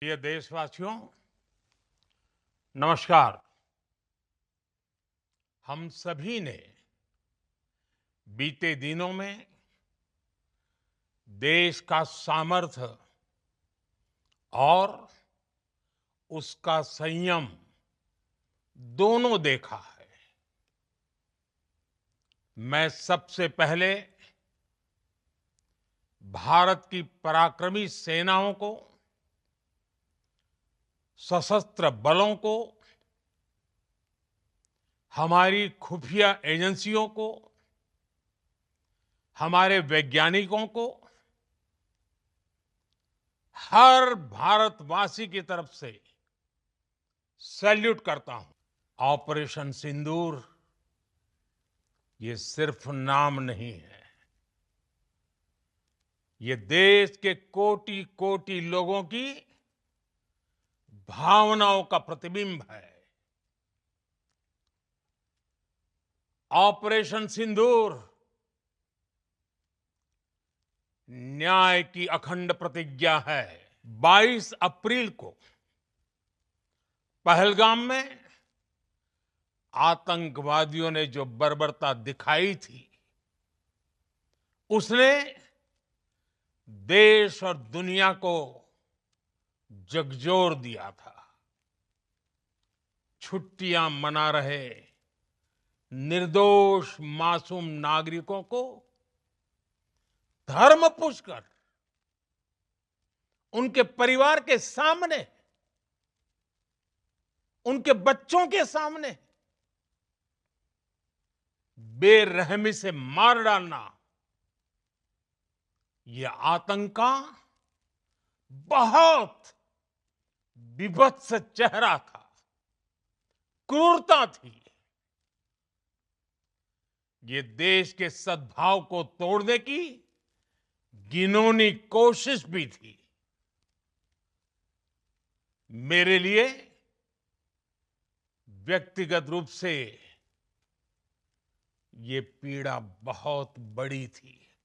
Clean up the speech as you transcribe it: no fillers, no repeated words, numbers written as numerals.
प्रिय देशवासियों, नमस्कार। हम सभी ने बीते दिनों में देश का सामर्थ्य और उसका संयम दोनों देखा है। मैं सबसे पहले भारत की पराक्रमी सेनाओं को, सशस्त्र बलों को, हमारी खुफिया एजेंसियों को, हमारे वैज्ञानिकों को, हर भारतवासी की तरफ से सैल्यूट करता हूं। ऑपरेशन सिंदूर ये सिर्फ नाम नहीं है, ये देश के कोटि-कोटि लोगों की भावनाओं का प्रतिबिंब है। ऑपरेशन सिंदूर न्याय की अखंड प्रतिज्ञा है। 22 अप्रैल को पहलगाम में आतंकवादियों ने जो बर्बरता दिखाई थी, उसने देश और दुनिया को झकझोर दिया था। छुट्टियां मना रहे निर्दोष मासूम नागरिकों को धर्म पूछकर उनके परिवार के सामने, उनके बच्चों के सामने बेरहमी से मार डालना, यह आतंक का बहुत विभत्स चेहरा था, क्रूरता थी। ये देश के सद्भाव को तोड़ने की घिनौनी कोशिश भी थी। मेरे लिए व्यक्तिगत रूप से ये पीड़ा बहुत बड़ी थी।